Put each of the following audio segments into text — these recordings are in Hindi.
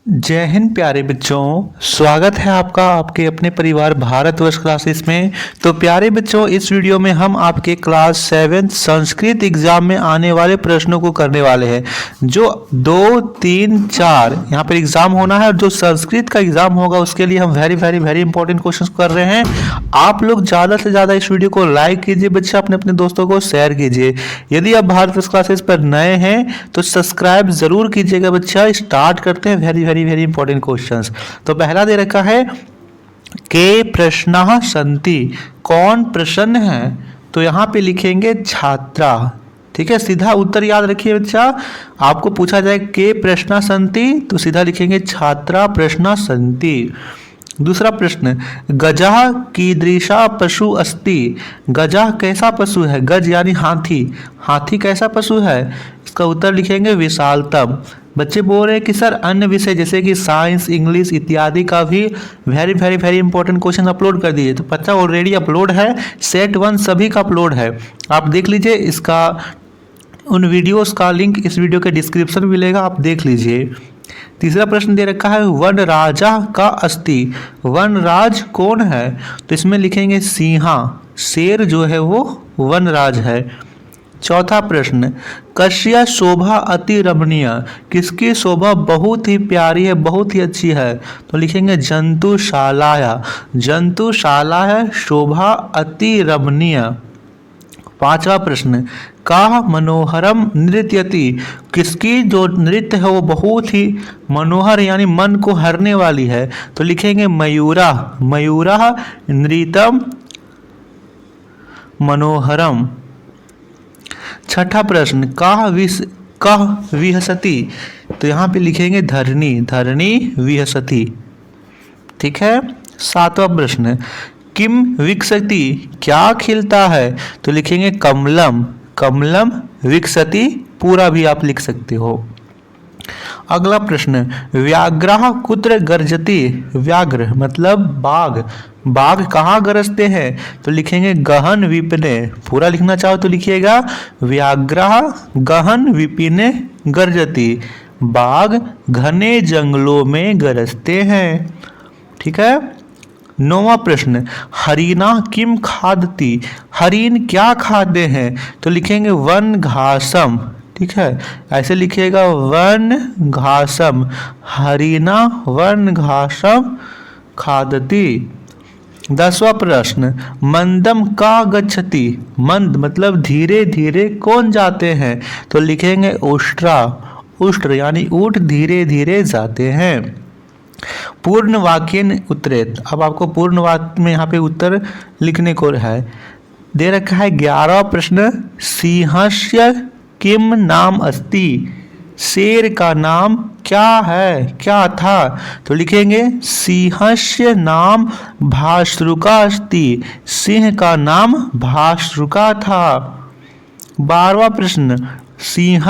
जय हिंद प्यारे बच्चों, स्वागत है आपका आपके अपने परिवार भारतवर्ष क्लासेस में। तो प्यारे बच्चों, इस वीडियो में हम आपके क्लास 7 संस्कृत एग्जाम में आने वाले प्रश्नों को करने वाले हैं। जो 2, 3, 4 यहाँ पर एग्जाम होना है और जो संस्कृत का एग्जाम होगा उसके लिए हम वेरी इंपॉर्टेंट क्वेश्चन कर रहे हैं। आप लोग ज़्यादा से ज़्यादा इस वीडियो को लाइक कीजिए बच्चे, अपने अपने दोस्तों को शेयर कीजिए। यदि आप भारतवर्ष क्लासेस पर नए हैं तो सब्सक्राइब जरूर कीजिएगा बच्चा। स्टार्ट करते हैं वेरी इंपॉर्टेंट क्वेश्चंस। तो पहला दे रखा है के प्रश्नः सन्ति, कौन प्रश्न है? तो यहाँ पे लिखेंगे छात्रा। ठीक है, सीधा उत्तर याद रखिए बच्चा। आपको पूछा जाए के प्रश्नः सन्ति तो सीधा लिखेंगे छात्रा प्रश्नः सन्ति। दूसरा प्रश्न, गजः कीदृशः पशु अस्ति, गजः कैसा पशु है? गज यानी हाथी, हाथी कैसा पशु है? इसका उत्तर लिखेंगे विशालतम। बच्चे बोल रहे हैं कि सर अन्य विषय जैसे कि साइंस, इंग्लिश इत्यादि का भी वेरी इंपॉर्टेंट क्वेश्चन अपलोड कर दिए। तो बच्चा ऑलरेडी अपलोड है, सेट 1 सभी का अपलोड है, आप देख लीजिए। इसका उन वीडियोस का लिंक इस वीडियो के डिस्क्रिप्शन में मिलेगा, आप देख लीजिए। तीसरा प्रश्न दे रखा है वन राजा का अस्ति, वन राज कौन है? तो इसमें लिखेंगे सिंहा, शेर जो है वो वन राज है। चौथा प्रश्न, कस्य शोभा अति रमणीय, किसकी शोभा बहुत ही प्यारी है, बहुत ही अच्छी है? तो लिखेंगे जंतुशालाया, जंतुशालाया शोभा अति रमणीय। पांचवा प्रश्न, का मनोहरम नृत्यति, किसकी जो नृत्य है वो बहुत ही मनोहर यानी मन को हरने वाली है? तो लिखेंगे मयूरा, मयूरा नृत्यम मनोहरम। छठा प्रश्न, कह विहसति, तो यहाँ पे लिखेंगे धरणी, धरणी विहसति। ठीक है। सातवां प्रश्न, किम विकसति, क्या खिलता है? तो लिखेंगे कमलम, कमलम विकसति, पूरा भी आप लिख सकते हो। अगला प्रश्न, व्याघ्रः कुत्र गर्जति, व्याघ्र मतलब बाघ, बाघ कहाँ गरजते हैं? तो लिखेंगे गहन विपिने, पूरा लिखना चाहो तो लिखिएगा व्याघ्रः गहन विपिने गर्जति, बाघ घने जंगलों में गरजते हैं। ठीक है। नौवां प्रश्न, हरिणा किम खादति, हरिण क्या खाते हैं? तो लिखेंगे वन घासम। ठीक है, ऐसे लिखिएगा वन घासम, हरिणा वन घासम खादति। 10वां प्रश्न, मंदम का गच्छति, मंद मतलब धीरे धीरे कौन जाते हैं? तो लिखेंगे उष्ट्रा, उष्ट्र यानी ऊंट धीरे धीरे जाते हैं। पूर्ण वाक्येन उत्तरेत, अब आपको पूर्ण वाक्य में यहाँ पे उत्तर लिखने को है। दे रखा है 11वां प्रश्न, सिंहस्य किम नाम अस्ति, शेर का नाम क्या है, क्या था? तो लिखेंगे सिंहस्य नाम भाश्रुका अस्ति, सिंह का नाम भाश्रुका था। 12वां प्रश्न, सिंह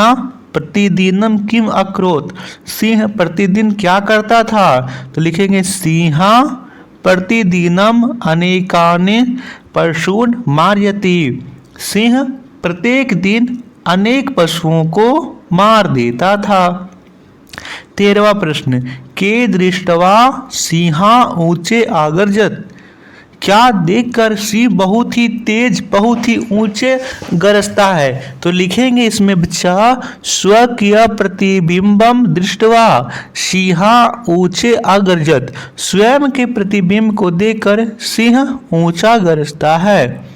प्रतिदिनम किम अकरोत, सिंह प्रतिदिन क्या करता था? तो लिखेंगे सिंह प्रतिदिनम अनेकानि पशून् मारयति, सिंह प्रत्येक दिन अनेक पशुओं को मार देता था। 13वां प्रश्न, के दृष्टवा सिंहा ऊंचे आगर्जत, क्या देखकर सिंह बहुत ही तेज बहुत ही ऊंचे गरजता है? तो लिखेंगे इसमें बच्चा स्वकीय प्रतिबिंबम दृष्टवा सिंहा ऊंचे आगर्जत, स्वयं के प्रतिबिंब को देखकर सिंह ऊंचा गरजता है।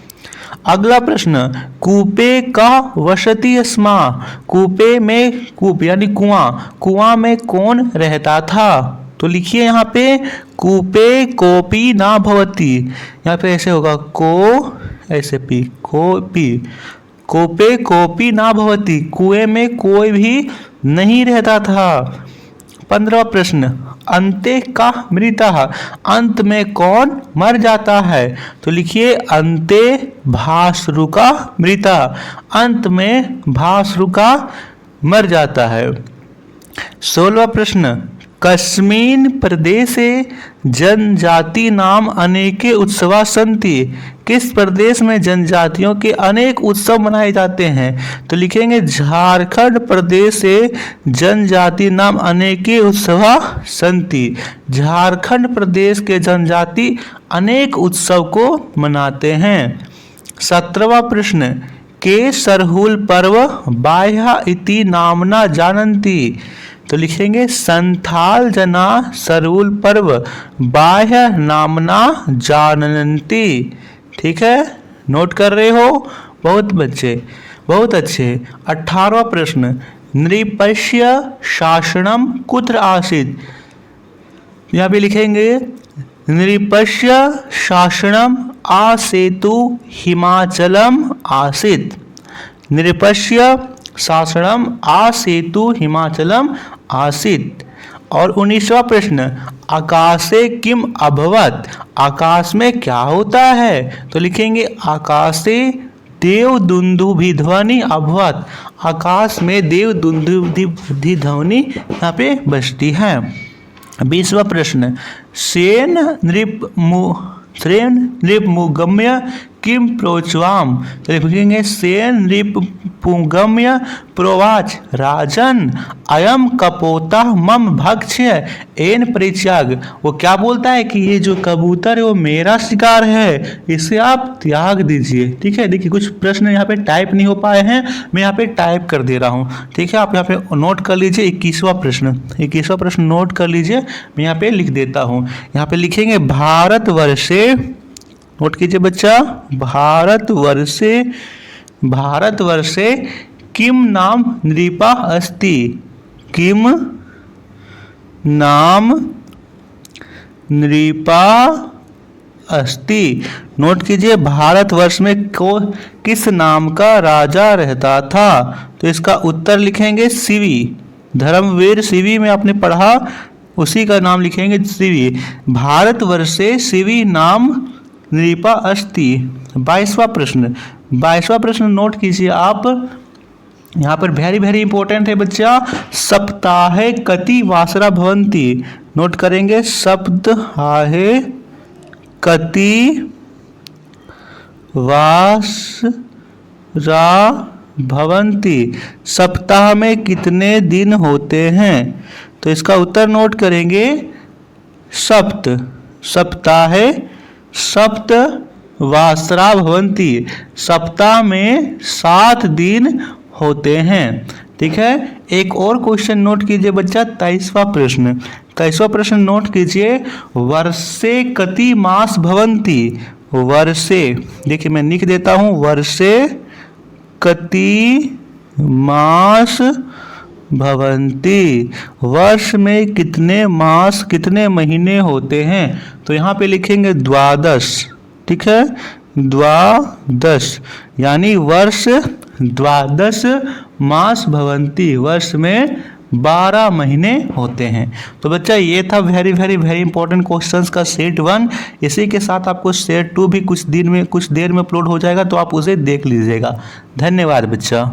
अगला प्रश्न, कूपे का वसति स्मा, कूपे में, कूप यानी कुआं, कुआं में कौन रहता था? तो लिखिए यहाँ पे कूपे कोपी ना भवती, यहाँ पे ऐसे होगा को ऐसे पी कोपी, कूपे कोपी ना भवती, कुएं में कोई भी नहीं रहता था। 15वां प्रश्न, अंते का मृतः, अंत में कौन मर जाता है? तो लिखिए अंते भाश्रुका मृतः, अंत में भाश्रुका मर जाता है। 16वां प्रश्न, कस्मिन् प्रदेशे जनजाति नाम अनेके उत्सवा सन्ति, किस प्रदेश में जनजातियों के अनेक उत्सव मनाए जाते हैं? तो लिखेंगे झारखंड प्रदेश से जनजाति नाम अनेके उत्सवा संति। झारखंड प्रदेश के जनजाति अनेक उत्सव को मनाते हैं। 17वां प्रश्न, के सरहुल पर्व बाह्य इति नामना जानन्ति। तो लिखेंगे संथाल जना सरहुल पर्व बाह्य नामना जानन्ति। ठीक है, नोट कर रहे हो बहुत बच्चे, बहुत अच्छे। 18वां प्रश्न, नृपस्य शासनम कुत्र आसीत्। यहाँ पे लिखेंगे नृपस्य शासनम आसेतु हिमाचलम आसीत्। नृपस्य शासनम आसेतु हिमाचलम आसीत्। और 19वां प्रश्न, आकाशे किम अभवत्। आकाश में क्या होता है? तो लिखेंगे आकाशे देव दुंदुभि ध्वनि अभवत्। आकाश में देव दुंदुभि ध्वनि यहाँ पे बजती है। 20वां प्रश्न, सेन नृपमुगम्य किम प्रोच्वाम। तो लिखेंगे सेन नृपमुगम्य प्रोवाच राजन अयम कपोता मम भक्ष्य एन परित्याग। वो क्या बोलता है कि ये जो कबूतर है वो मेरा शिकार है, इसे आप त्याग दीजिए। ठीक है, देखिए कुछ प्रश्न यहाँ पे टाइप नहीं हो पाए हैं, मैं यहाँ पे टाइप कर दे रहा हूँ। ठीक है, आप यहाँ पे नोट कर लीजिए। 21वां प्रश्न नोट कर लीजिए, मैं यहाँ पे लिख देता हूँ। यहाँ पे लिखेंगे भारतवर्षे, नोट कीजिए बच्चा, भारतवर्षे किम नाम नृपा अस्ति। किम नाम नृपा अस्ति। नोट कीजिए भारतवर्ष में किस नाम का राजा रहता था। तो इसका उत्तर लिखेंगे शिवी। धर्मवीर शिवी में आपने पढ़ा, उसी का नाम लिखेंगे शिवी। भारतवर्षे शिवी नाम नृपा अस्ति। 22वां प्रश्न नोट कीजिए आप, यहाँ पर वेरी इंपॉर्टेंट है बच्चा। सप्ताहे कति वासरा भवन्ति। नोट करेंगे सप्ताहे कति वासरा भवन्ति। सप्ताह में कितने दिन होते हैं? तो इसका उत्तर नोट करेंगे सप्ताहे सप्त वासरा भवन्ति। सप्ताह में 7 दिन होते हैं। ठीक है, एक और क्वेश्चन नोट कीजिए बच्चा। 23वां प्रश्न नोट कीजिए। वर्षे कति मास भवन्ति। वर्षे, देखिए मैं लिख देता हूँ, वर्षे कति मास भवन्ति। वर्ष में कितने मास, कितने महीने होते हैं? तो यहाँ पे लिखेंगे 12। ठीक है, 12, यानी वर्ष 12 मास भवन्ति। वर्ष में 12 महीने होते हैं। तो बच्चा ये था वेरी इंपॉर्टेंट क्वेश्चंस का सेट 1। इसी के साथ आपको सेट 2 भी कुछ देर में अपलोड हो जाएगा, तो आप उसे देख लीजिएगा। धन्यवाद बच्चा।